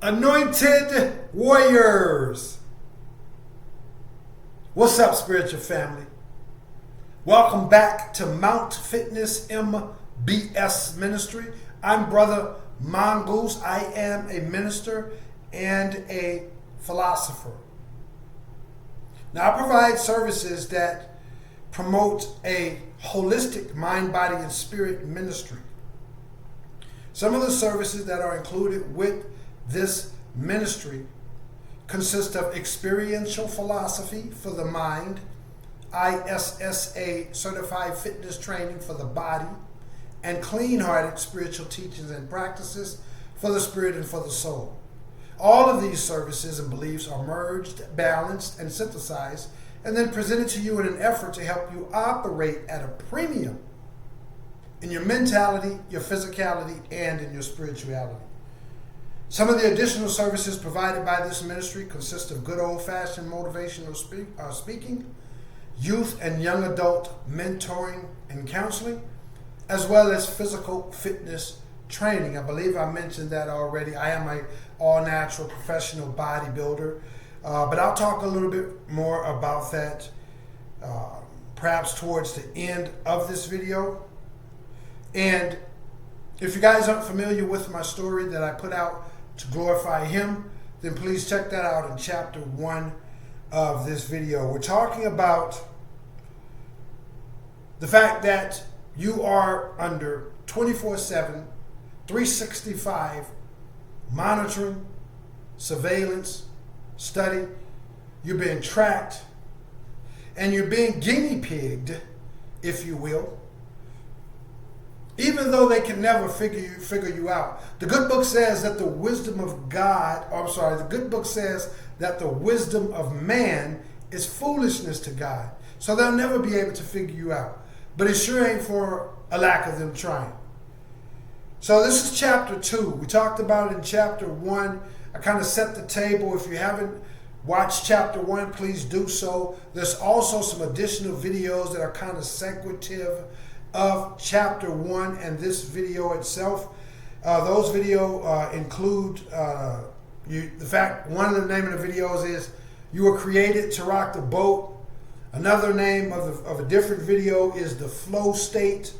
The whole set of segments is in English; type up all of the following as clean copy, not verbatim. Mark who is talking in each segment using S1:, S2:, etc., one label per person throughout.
S1: Anointed Warriors. What's up, spiritual family? Welcome back to Mount Fitness MBS Ministry. I'm Brother Mongoose. I am a minister and a philosopher. Now, I provide services that promote a holistic mind, body, and spirit ministry. Some of the services that are included with this ministry consist of experiential philosophy for the mind, ISSA certified fitness training for the body, and clean-hearted spiritual teachings and practices for the spirit and for the soul. All of these services and beliefs are merged, balanced, and synthesized, and then presented to you in an effort to help you operate at a premium in your mentality, your physicality, and in your spirituality. Some of the additional services provided by this ministry consist of good old-fashioned motivational speaking, youth and young adult mentoring and counseling, as well as physical fitness training. I believe I mentioned that already. I am an all-natural professional bodybuilder, but I'll talk a little bit more about that perhaps towards the end of this video. And if you guys aren't familiar with my story that I put out to glorify Him, then please check that out in chapter 1 of this video. We're talking about the fact that you are under 24/7, 365 monitoring, surveillance, study. You're being tracked, and you're being guinea pigged, if you will, even though they can never figure you out. The good book says that the wisdom of the good book says that the wisdom of man is foolishness to God. So they'll never be able to figure you out. But it sure ain't for a lack of them trying. So this is chapter 2. We talked about it in chapter 1. I kind of set the table. If you haven't watched chapter 1, please do so. There's also some additional videos that are kind of sequelative of chapter 1 and this video itself. Those videos include the fact, one of the name of the videos is You Were Created to Rock the Boat. Another name of a different video is The Flow State.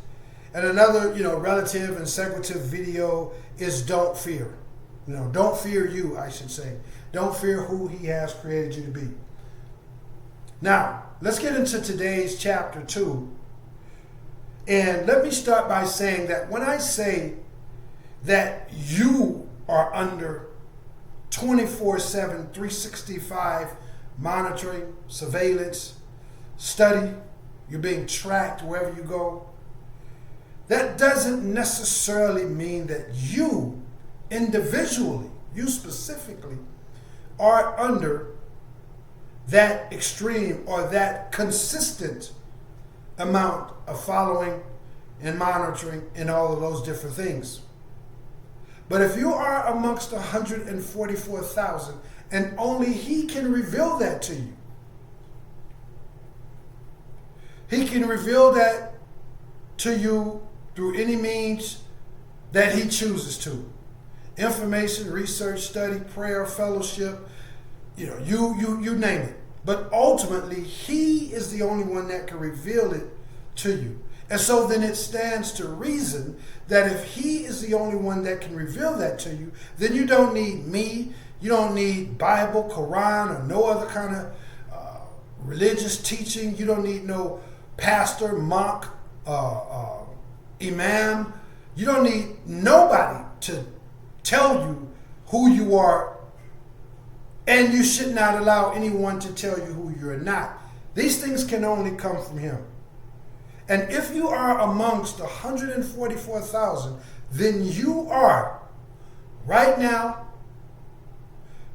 S1: And another, relative and sequelative video is Don't Fear. Don't fear you, I should say. Don't fear who He has created you to be. Now, let's get into today's chapter 2. And let me start by saying that when I say that you are under 24/7, 365 monitoring, surveillance, study, you're being tracked wherever you go, that doesn't necessarily mean that you individually, you specifically, are under that extreme or that consistent amount of following and monitoring and all of those different things. But if you are amongst 144,000 and only He can reveal that to you, He can reveal that to you through any means that He chooses to. Information, research, study, prayer, fellowship, you name it. But ultimately, He is the only one that can reveal it to you. And so then it stands to reason that if He is the only one that can reveal that to you, then you don't need me, you don't need Bible, Quran, or no other kind of religious teaching. You don't need no pastor, monk, imam. You don't need nobody to tell you who you are. And you should not allow anyone to tell you who you're not. These things can only come from Him. And if you are amongst 144,000, then you are, right now,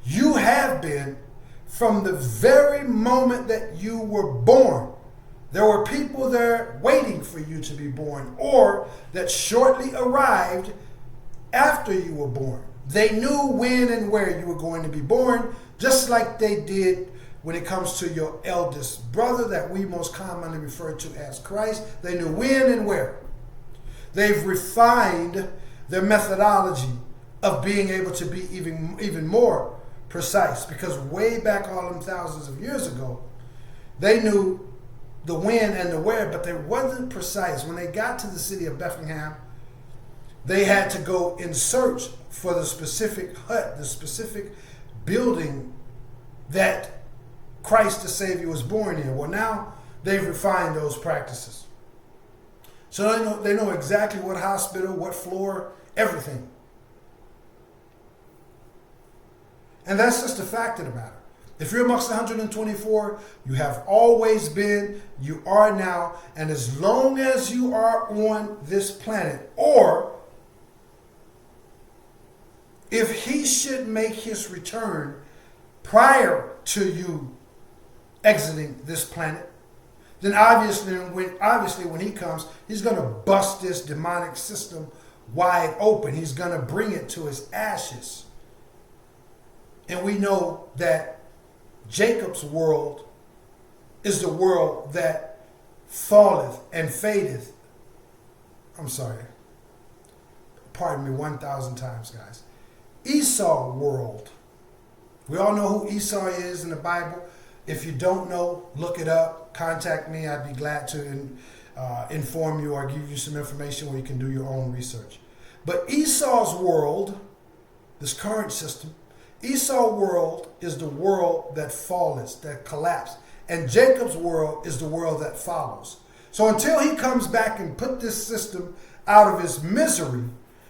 S1: you have been from the very moment that you were born. There were people there waiting for you to be born, or that shortly arrived after you were born. They knew when and where you were going to be born, just like they did when it comes to your eldest brother that we most commonly refer to as Christ. They knew when and where. They've refined their methodology of being able to be even more precise. Because way back all them thousands of years ago, they knew the when and the where, but they wasn't precise. When they got to the city of Bethlehem, they had to go in search for the specific hut, the specific building that Christ the Savior was born in. Well, now they've refined those practices. So they know exactly what hospital, what floor, everything. And that's just the fact of the matter. If you're amongst the 124, you have always been, you are now, and as long as you are on this planet, or if he should make his return prior to you exiting this planet, then obviously when he comes, he's going to bust this demonic system wide open. He's going to bring it to its ashes. And we know that Jacob's world is the world that falleth and fadeth. I'm sorry. Pardon me 1,000 times, guys. Esau world. We all know who Esau is in the Bible. If you don't know, look it up. Contact me. I'd be glad to inform you or give you some information where you can do your own research. But Esau's world, this current system, Esau's world is the world that falleth, that collapsed. And Jacob's world is the world that follows. So until he comes back and put this system out of its misery,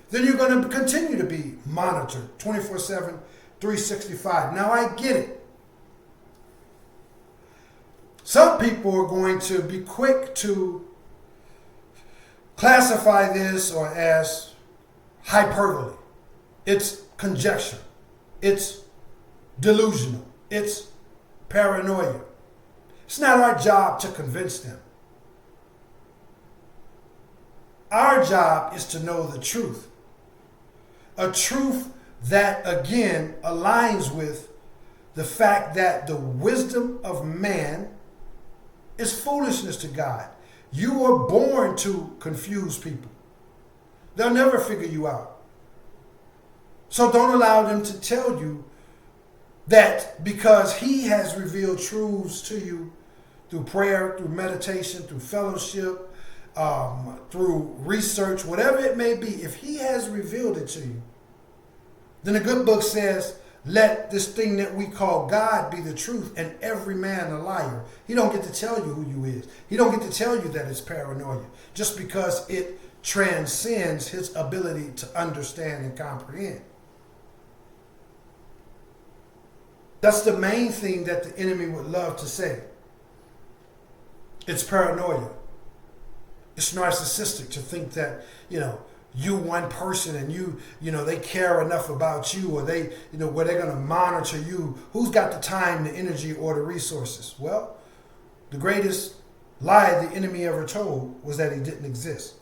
S1: then you're going to continue to be monitored 24/7, 365. Now I get it. Some people are going to be quick to classify this or as hyperbole. It's conjecture. It's delusional. It's paranoia. It's not our job to convince them. Our job is to know the truth. A truth that, again, aligns with the fact that the wisdom of man is foolishness to God. You were born to confuse people. They'll never figure you out. So don't allow them to tell you that because he has revealed truths to you through prayer, through meditation, through fellowship, through research, whatever it may be, if he has revealed it to you, then the good book says, let this thing that we call God be the truth and every man a liar. He don't get to tell you who you is. He don't get to tell you that it's paranoia just because it transcends his ability to understand and comprehend. That's the main thing that the enemy would love to say. It's paranoia. It's narcissistic to think that, you one person and they care enough about you, or they, where they're going to monitor you. Who's got the time, the energy, or the resources? Well, the greatest lie the enemy ever told was that he didn't exist.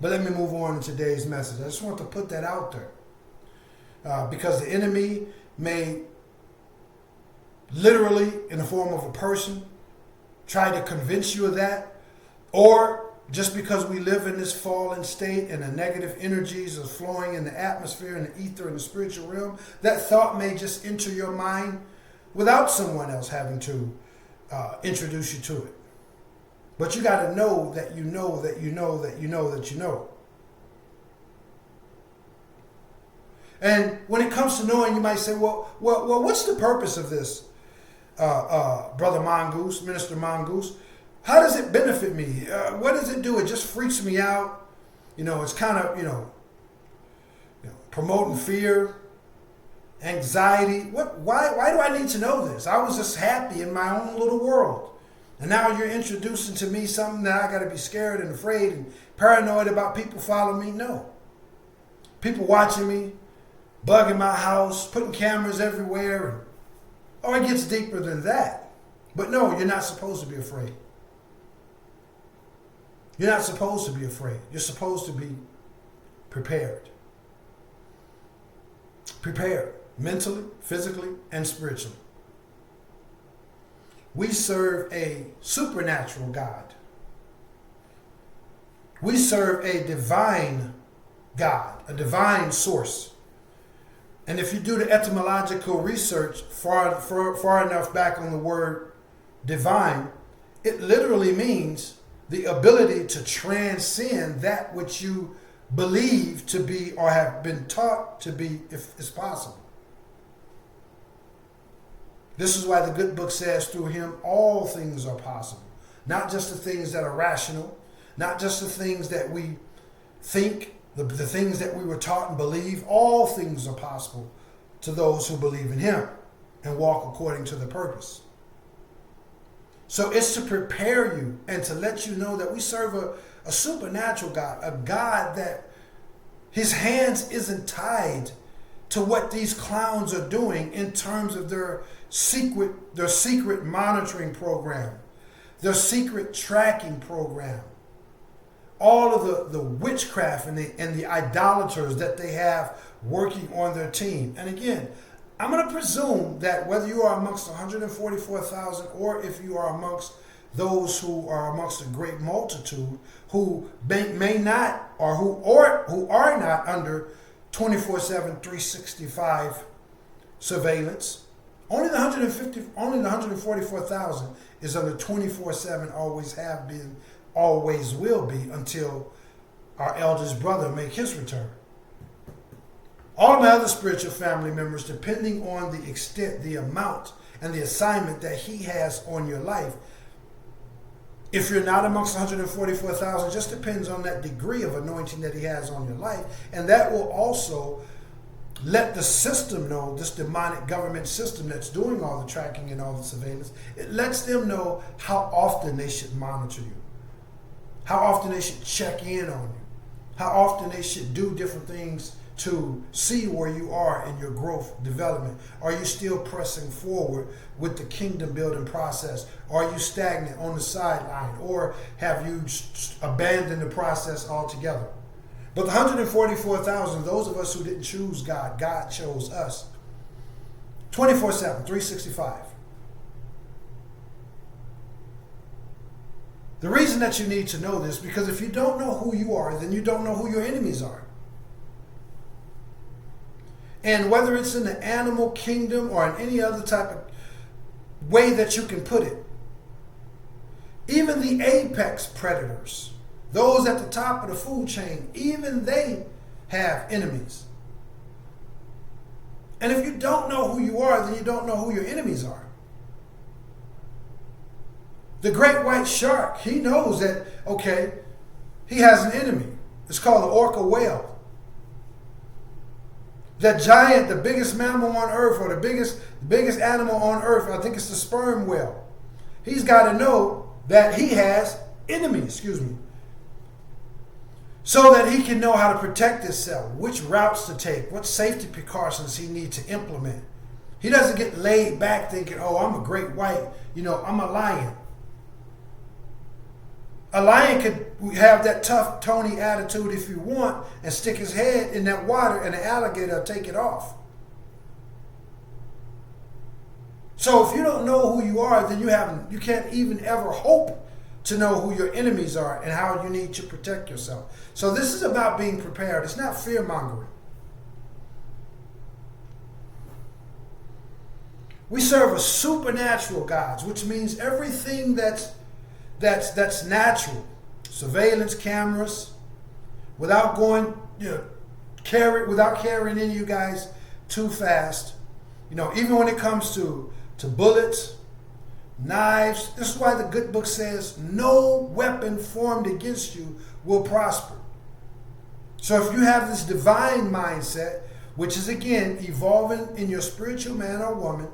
S1: But let me move on to today's message. I just want to put that out there. Because the enemy may literally, in the form of a person, try to convince you of that, or just because we live in this fallen state and the negative energies are flowing in the atmosphere and the ether and the spiritual realm, that thought may just enter your mind without someone else having to introduce you to it. But you got to know that you know that you know that you know that you know. And when it comes to knowing, you might say, well, what's the purpose of this, Brother Mongoose, Minister Mongoose? How does it benefit me? What does it do? It just freaks me out. It's kind of, promoting fear, anxiety. Why do I need to know this? I was just happy in my own little world. And now you're introducing to me something that I got to be scared and afraid and paranoid about people following me? No. People watching me, bugging my house, putting cameras everywhere. It gets deeper than that. But no, you're not supposed to be afraid. You're not supposed to be afraid. You're supposed to be prepared. Prepared mentally, physically, and spiritually. We serve a supernatural God. We serve a divine God, a divine source. And if you do the etymological research far enough back on the word divine, it literally means the ability to transcend that which you believe to be or have been taught to be, if it's possible. This is why the good book says through him all things are possible. Not just the things that are rational, not just the things that we think, the things that we were taught and believe. All things are possible to those who believe in him and walk according to the purpose. So it's to prepare you and to let you know that we serve a supernatural God, a God that his hands isn't tied to what these clowns are doing in terms of their secret monitoring program, their secret tracking program, all of the witchcraft and the idolaters that they have working on their team. And again, I'm going to presume that whether you are amongst 144,000 or if you are amongst those who are amongst a great multitude who may not or who are not under 24/7, 365 surveillance. Only the 144,000 is under 24/7, always have been, always will be, until our eldest brother make his return. All my other spiritual family members, depending on the extent, the amount, and the assignment that he has on your life, if you're not amongst 144,000, just depends on that degree of anointing that he has on your life. And that will also let the system know, this demonic government system that's doing all the tracking and all the surveillance, it lets them know how often they should monitor you, how often they should check in on you, how often they should do different things to see where you are in your growth development. Are you still pressing forward with the kingdom building process? Are you stagnant on the sideline? Or have you abandoned the process altogether? But the 144,000, those of us who didn't choose God, God chose us. 24/7, 365. The reason that you need to know this, because if you don't know who you are, then you don't know who your enemies are. And whether it's in the animal kingdom or in any other type of way that you can put it, even the apex predators, those at the top of the food chain, even they have enemies. And if you don't know who you are, then you don't know who your enemies are. The great white shark, he knows that, okay, he has an enemy. It's called the orca whale. That giant, the biggest mammal on earth, or the biggest animal on earth, I think it's the sperm whale. He's got to know that he has enemies, so that he can know how to protect himself, which routes to take, what safety precautions he needs to implement. He doesn't get laid back thinking, oh, I'm a great white, I'm a lion. A lion could have that tough Tony attitude if you want and stick his head in that water and the alligator will take it off. So if you don't know who you are, then you can't even ever hope to know who your enemies are and how you need to protect yourself. So this is about being prepared. It's not fear-mongering. We serve a supernatural God, which means everything that's natural, surveillance cameras, without carrying in you guys too fast. Even when it comes to bullets, knives. This is why the good book says no weapon formed against you will prosper. So if you have this divine mindset, which is again evolving in your spiritual man or woman,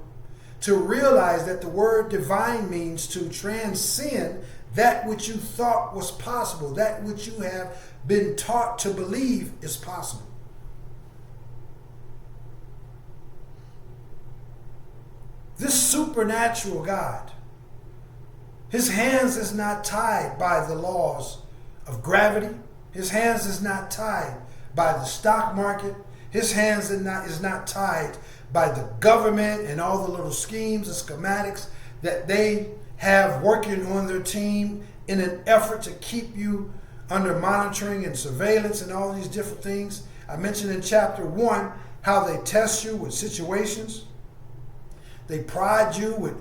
S1: to realize that the word divine means to transcend that which you thought was possible, that which you have been taught to believe is possible. This supernatural God, his hands is not tied by the laws of gravity. His hands is not tied by the stock market. His hands is not tied by the government and all the little schemes and schematics that they have working on their team in an effort to keep you under monitoring and surveillance and all these different things. I mentioned in chapter 1 how they test you with situations. They prod you with,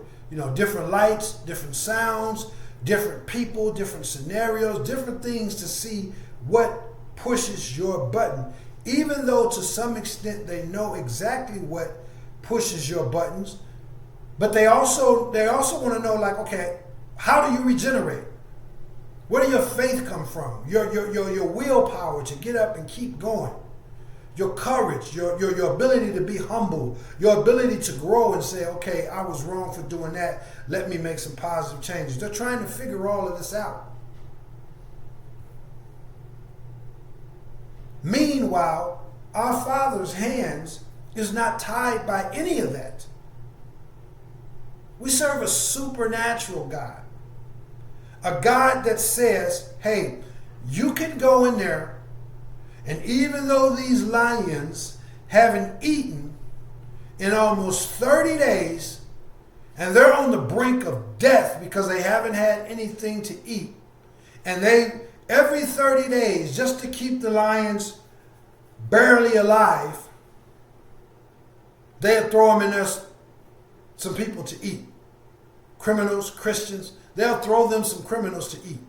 S1: different lights, different sounds, different people, different scenarios, different things to see what pushes your button. Even though to some extent they know exactly what pushes your buttons, but they also want to know, like, okay, how do you regenerate? Where do your faith come from? Your willpower to get up and keep going. Your courage, your ability to be humble, your ability to grow and say, okay, I was wrong for doing that. Let me make some positive changes. They're trying to figure all of this out. Meanwhile, our Father's hands is not tied by any of that. We serve a supernatural God. A God that says, hey, you can go in there, and even though these lions haven't eaten in almost 30 days, and they're on the brink of death because they haven't had anything to eat, and they, every 30 days, just to keep the lions barely alive, they'll throw them in there some people to eat. Criminals, Christians, they'll throw them some criminals to eat.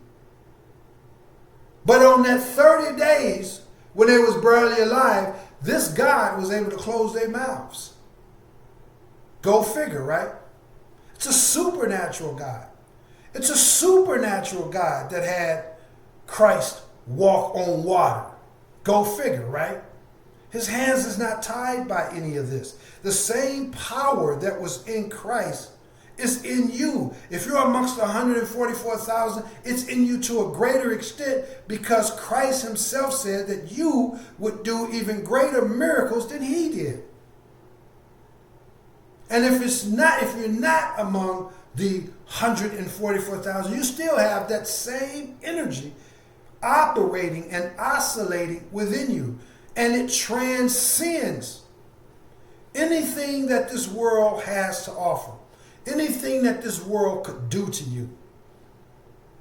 S1: But on that 30 days, when they was barely alive, this God was able to close their mouths. Go figure, right? It's a supernatural God. It's a supernatural God that had Christ walk on water. Go figure, right? His hands is not tied by any of this. The same power that was in Christ is in you. If you're amongst the 144,000, it's in you to a greater extent because Christ himself said that you would do even greater miracles than he did. And if you're not among the 144,000, you still have that same energy operating and oscillating within you. And it transcends anything that this world has to offer. Anything that this world could do to you.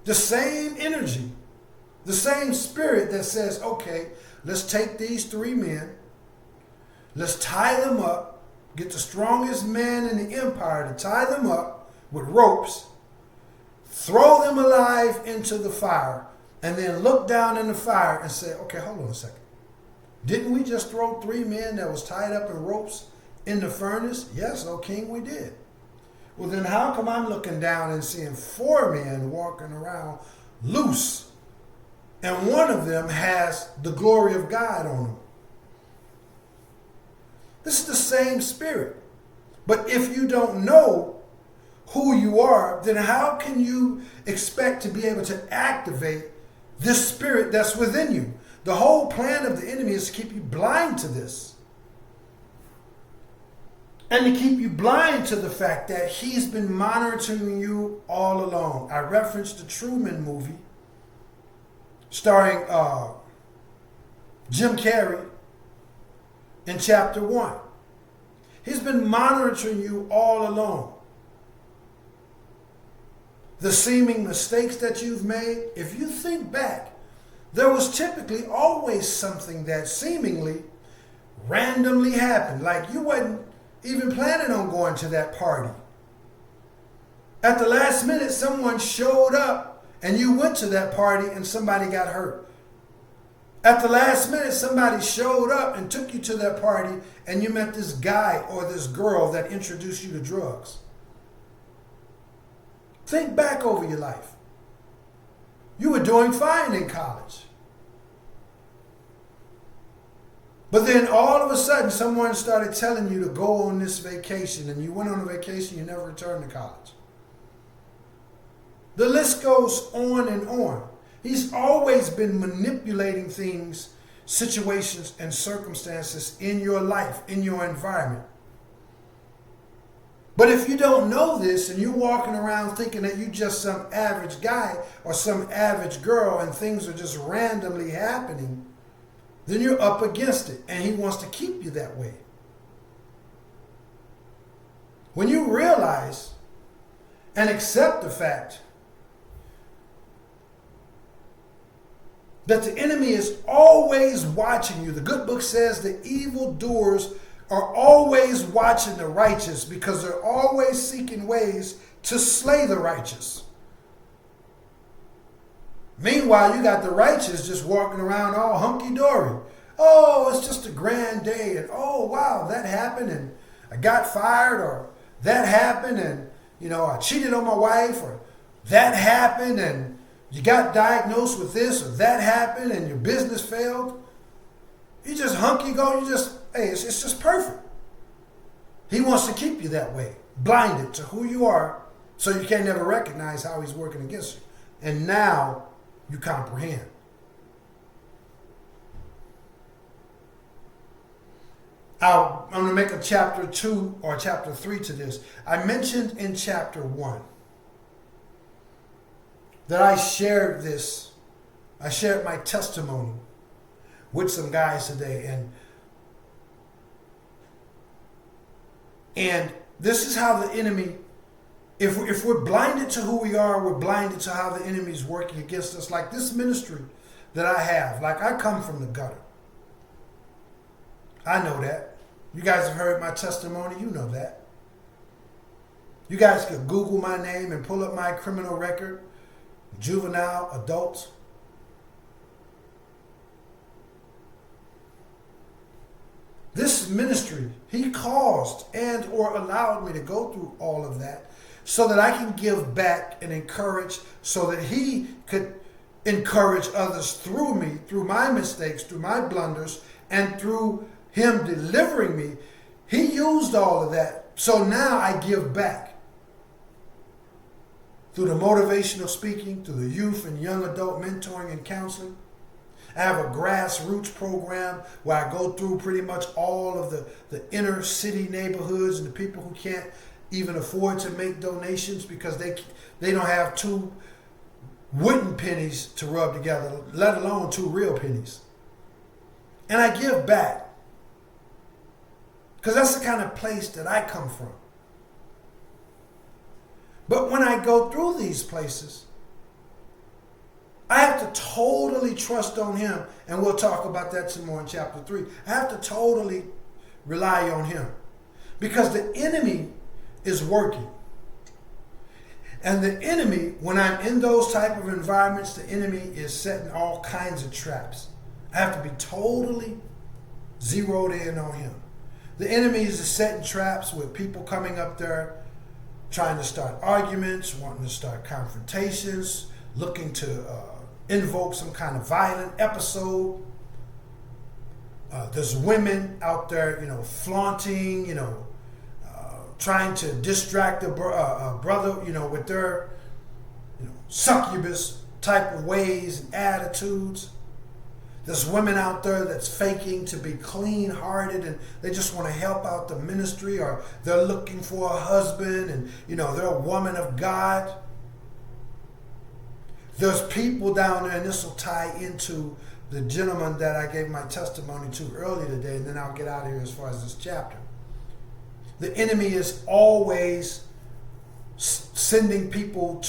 S1: The same energy, the same spirit that says, okay, let's take these 3 men, let's tie them up, get the strongest man in the empire to tie them up with ropes, throw them alive into the fire, and then look down in the fire and say, okay, hold on a second. Didn't we just throw 3 men that was tied up in ropes in the furnace? Yes, O king, we did. Well, then how come I'm looking down and seeing 4 men walking around loose, and one of them has the glory of God on him? This is the same spirit. But if you don't know who you are, then how can you expect to be able to activate this spirit that's within you? The whole plan of the enemy is to keep you blind to this. And to keep you blind to the fact that he's been monitoring you all along. I referenced the Truman movie starring Jim Carrey in chapter 1. He's been monitoring you all along. The seeming mistakes that you've made, if you think back, there was typically always something that seemingly randomly happened. Like you wasn't even planning on going to that party. At the last minute, someone showed up and you went to that party and somebody got hurt. At the last minute, somebody showed up and took you to that party and you met this guy or this girl that introduced you to drugs. Think back over your life. You were doing fine in college. But then all of a sudden, someone started telling you to go on this vacation, and you went on a vacation, you never returned to college. The list goes on and on. He's always been manipulating things, situations, and circumstances in your life, in your environment. But if you don't know this and you're walking around thinking that you're just some average guy or some average girl and things are just randomly happening, then you're up against it, and he wants to keep you that way. When you realize and accept the fact that the enemy is always watching you. The good book says the evildoers are always watching the righteous because they're always seeking ways to slay the righteous. Meanwhile, you got the righteous just walking around all hunky-dory. Oh, it's just a grand day. And oh, wow, that happened and I got fired, or that happened and, I cheated on my wife, or that happened and you got diagnosed with this, or that happened and your business failed. You just hunky-dory. It's just perfect. He wants to keep you that way, blinded to who you are, so you can't never recognize how he's working against you. And now you comprehend. I'm going to make a chapter 2 or chapter 3 to this. I mentioned in chapter 1 that I shared my testimony with some guys today. And this is how the enemy, if we're blinded to who we are, we're blinded to how the enemy is working against us. Like this ministry that I have, like I come from the gutter. I know that. You guys have heard my testimony. You know that. You guys could Google my name and pull up my criminal record, juvenile, adults. This ministry, he caused and or allowed me to go through all of that so that I can give back and encourage, so that he could encourage others through me, through my mistakes, through my blunders, and through him delivering me. He used all of that. So now I give back through the motivational speaking, through the youth and young adult mentoring and counseling. I have a grassroots program where I go through pretty much all of the inner city neighborhoods and the people who can't even afford to make donations because they don't have 2 wooden pennies to rub together, let alone 2 real pennies. And I give back because that's the kind of place that I come from. But when I go through these places, I have to totally trust on him, and we'll talk about that some more in chapter 3. I have to totally rely on him because the enemy is working. And the enemy, when I'm in those type of environments, the enemy is setting all kinds of traps. I have to be totally zeroed in on him. The enemy is setting traps with people coming up there trying to start arguments, wanting to start confrontations, looking to invoke some kind of violent episode. There's women out there, flaunting, trying to distract a brother, with their, succubus type of ways and attitudes. There's women out there that's faking to be clean-hearted and they just want to help out the ministry, or they're looking for a husband and, they're a woman of God. There's people down there, and this will tie into the gentleman that I gave my testimony to earlier today, and then I'll get out of here as far as this chapter. The enemy is always sending people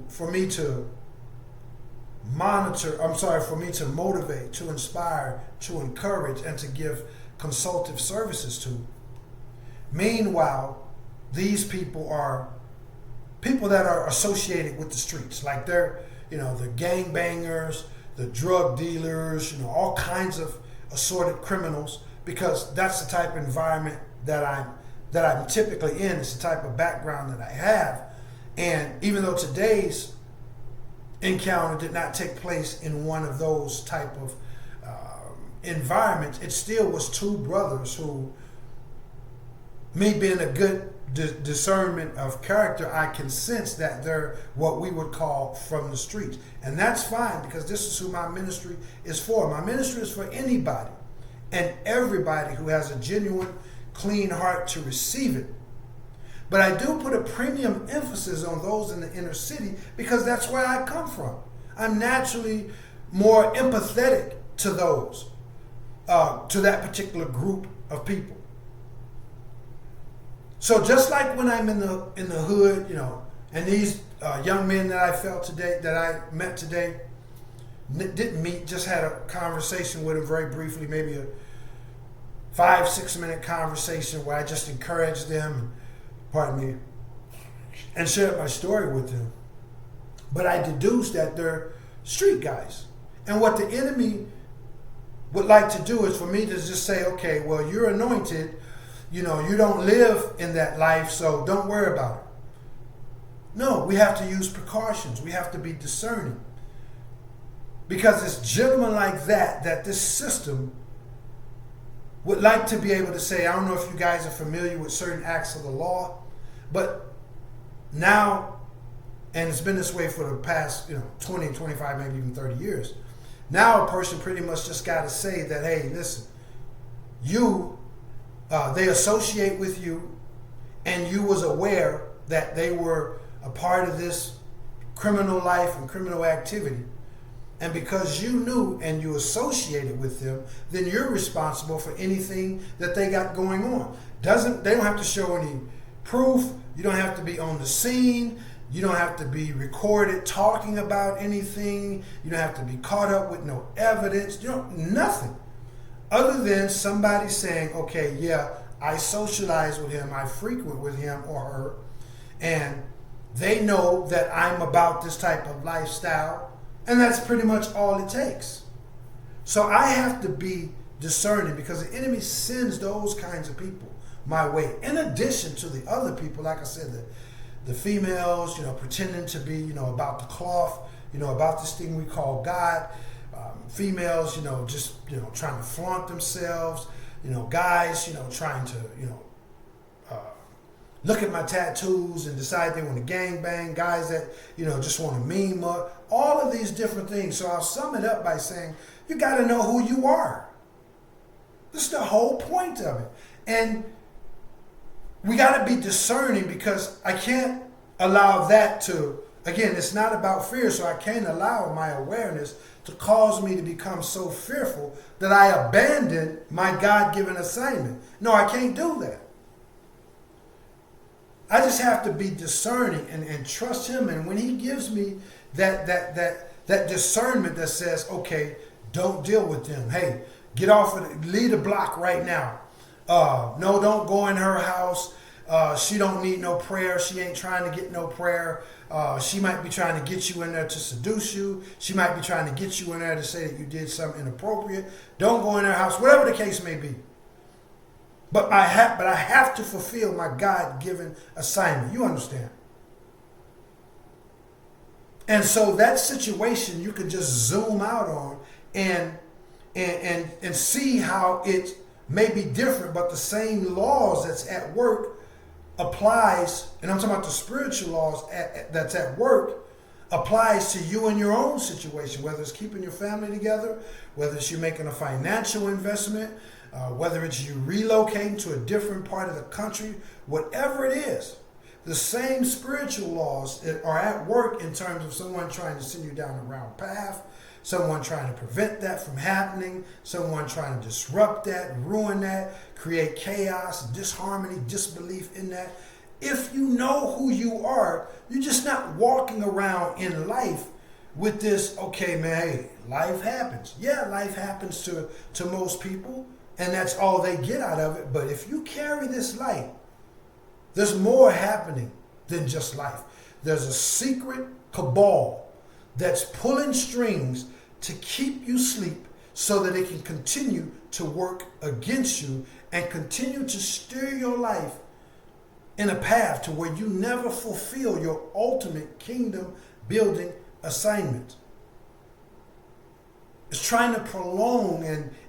S1: for me to motivate, to inspire, to encourage, and to give consultative services to. Meanwhile, these people are people that are associated with the streets, like they're, the gangbangers, the drug dealers, all kinds of assorted criminals, because that's the type of environment that I'm typically in. It's the type of background that I have. And even though today's encounter did not take place in one of those type of environments, it still was 2 brothers who, me being a good discernment of character, I can sense that they're what we would call from the streets. And that's fine, because this is who my ministry is for. My ministry is for anybody and everybody who has a genuine, clean heart to receive it. But I do put a premium emphasis on those in the inner city because that's where I come from. I'm naturally more empathetic to those, to that particular group of people. So just like when I'm in the hood, and these young men that I met today, didn't meet, just had a conversation with him very briefly, maybe a 5-6 minute conversation where I just encouraged them, pardon me, and shared my story with them. But I deduced that they're street guys. And what the enemy would like to do is for me to just say, okay, well, you're anointed, you don't live in that life, so don't worry about it. No, we have to use precautions. We have to be discerning. Because it's gentlemen like that this system would like to be able to say, I don't know if you guys are familiar with certain acts of the law, but now, and it's been this way for the past 20, 25, maybe even 30 years, now a person pretty much just got to say that, hey, listen, they associate with you, and you was aware that they were a part of this criminal life and criminal activity. And because you knew and you associated with them, then you're responsible for anything that they got going on. They don't have to show any proof. You don't have to be on the scene. You don't have to be recorded talking about anything. You don't have to be caught up with no evidence. Nothing. Other than somebody saying, okay, yeah, I socialize with him, I frequent with him or her, and they know that I'm about this type of lifestyle. And that's pretty much all it takes. So I have to be discerning, because the enemy sends those kinds of people my way. In addition to the other people, like I said, the females, pretending to be, about the cloth, about this thing we call God. Females, just, trying to flaunt themselves. Guys, trying to, look at my tattoos and decide they want to gangbang. Guys that, just want to meme up. All of these different things. So I'll sum it up by saying, you got to know who you are. This is the whole point of it. And we got to be discerning, because I can't allow that to, again, it's not about fear, so I can't allow my awareness to cause me to become so fearful that I abandon my God-given assignment. No, I can't do that. I just have to be discerning and trust him. And when he gives me that discernment that says, okay, don't deal with them. Hey, get off of leave the block right now. No, don't go in her house. She don't need no prayer. She ain't trying to get no prayer. She might be trying to get you in there to seduce you. She might be trying to get you in there to say that you did something inappropriate. Don't go in her house, whatever the case may be. But I have to fulfill my God-given assignment. You understand? And so that situation you can just zoom out on and see how it may be different, but the same laws that's at work applies, and I'm talking about the spiritual laws that's at work, applies to you in your own situation, whether it's keeping your family together, whether it's you making a financial investment, whether it's you relocating to a different part of the country, whatever it is, the same spiritual laws are at work in terms of someone trying to send you down the wrong path, someone trying to prevent that from happening, someone trying to disrupt that, ruin that, create chaos, disharmony, disbelief in that. If you know who you are, you're just not walking around in life with this, okay, man, hey, life happens. Yeah, life happens to most people, and that's all they get out of it. But if you carry this light, there's more happening than just life. There's a secret cabal that's pulling strings to keep you asleep so that it can continue to work against you and continue to steer your life in a path to where you never fulfill your ultimate kingdom building assignment. It's trying to prolong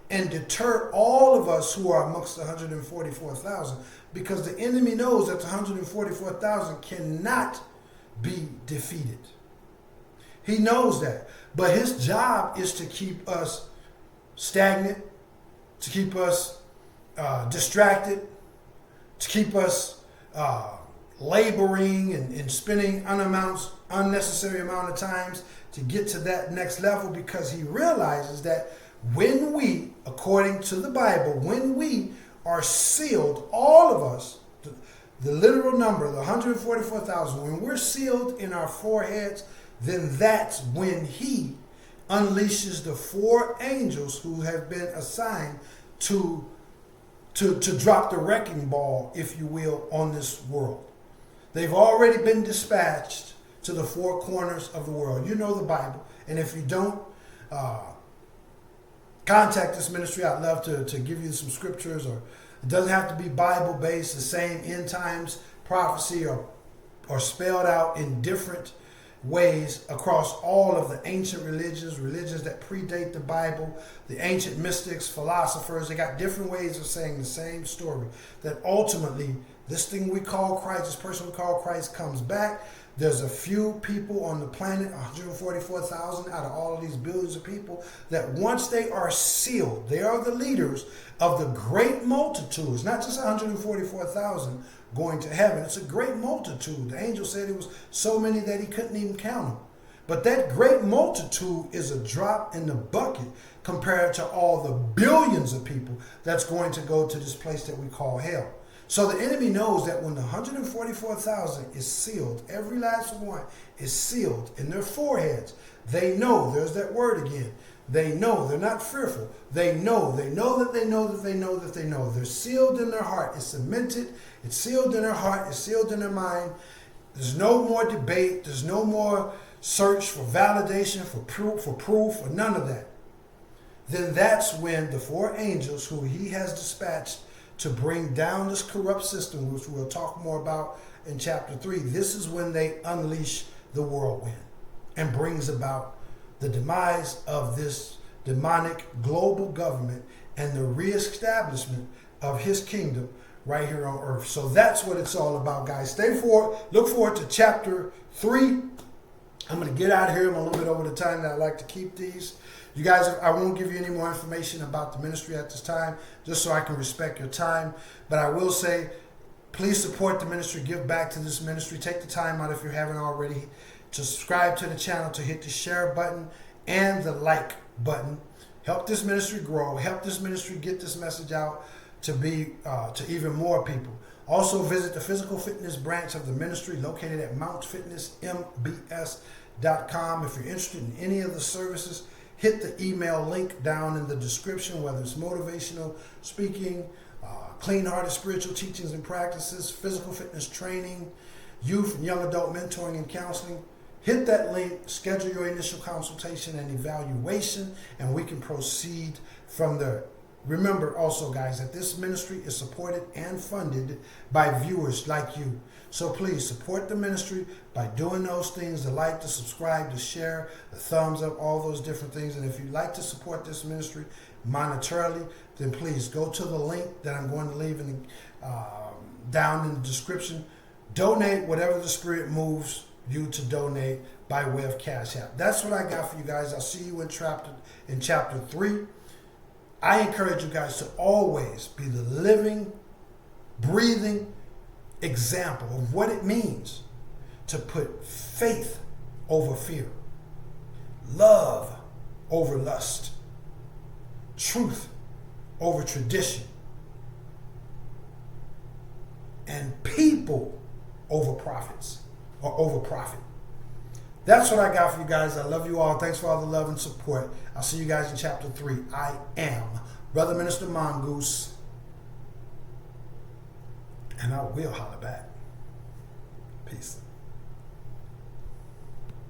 S1: and deter all of us who are amongst the 144,000, because the enemy knows that the 144,000 cannot be defeated. He knows that. But his job is to keep us stagnant, to keep us distracted, to keep us laboring and spending unnecessary amount of times to get to that next level, because he realizes that when we, according to the Bible, when we are sealed, all of us, the literal number, the 144,000, when we're sealed in our foreheads, then that's when he unleashes the 4 angels who have been assigned to drop the wrecking ball, if you will, on this world. They've already been dispatched to the 4 corners of the world. You know the Bible. And if you don't, contact this ministry. I'd love to give you some scriptures, or it doesn't have to be Bible-based. The same end times prophecy or spelled out in different ways across all of the ancient religions that predate the Bible, the ancient mystics, philosophers. They got different ways of saying the same story, that ultimately this thing we call Christ, this person we call Christ, comes back. There's a few people on the planet, 144,000 out of all of these billions of people, that once they are sealed, they are the leaders of the great multitude. It's not just 144,000 going to heaven. It's a great multitude. The angel said it was so many that he couldn't even count them. But that great multitude is a drop in the bucket compared to all the billions of people that's going to go to this place that we call hell. So the enemy knows that when the 144,000 is sealed, every last one is sealed in their foreheads. They know, there's that word again. They know, they're not fearful. They know that they know that they know that they know that they know. They're sealed in their heart. It's cemented. It's sealed in their heart. It's sealed in their mind. There's no more debate. There's no more search for validation, for proof, or none of that. Then that's when the 4 angels who he has dispatched to bring down this corrupt system, which we'll talk more about in chapter 3, this is when they unleash the whirlwind and brings about the demise of this demonic global government and the reestablishment of his kingdom right here on earth. So that's what it's all about, guys. Look forward to chapter 3. I'm going to get out of here. I'm a little bit over the time that I like to keep these. You guys, I won't give you any more information about the ministry at this time, just so I can respect your time. But I will say, please support the ministry. Give back to this ministry. Take the time out, if you haven't already, to subscribe to the channel, to hit the share button and the like button. Help this ministry grow. Help this ministry get this message out to even more people. Also, visit the physical fitness branch of the ministry located at mountfitnessmbs.com. If you're interested in any of the services, hit the email link down in the description, whether it's motivational speaking, clean-hearted spiritual teachings and practices, physical fitness training, youth and young adult mentoring and counseling. Hit that link, schedule your initial consultation and evaluation, and we can proceed from there. Remember also, guys, that this ministry is supported and funded by viewers like you. So please support the ministry by doing those things, the like, the subscribe, the share, the thumbs up, all those different things. And if you'd like to support this ministry monetarily, then please go to the link that I'm going to leave down in the description. Donate whatever the Spirit moves you to donate by way of Cash App. That's what I got for you guys. I'll see you in chapter 3. I encourage you guys to always be the living, breathing example of what it means to put faith over fear, love over lust, truth over tradition, and people over prophets or over profit. That's what I got for you guys. I love you all. Thanks for all the love and support. I'll see you guys in chapter 3. I am Brother Minister Mongoose, and I will holler back. Peace.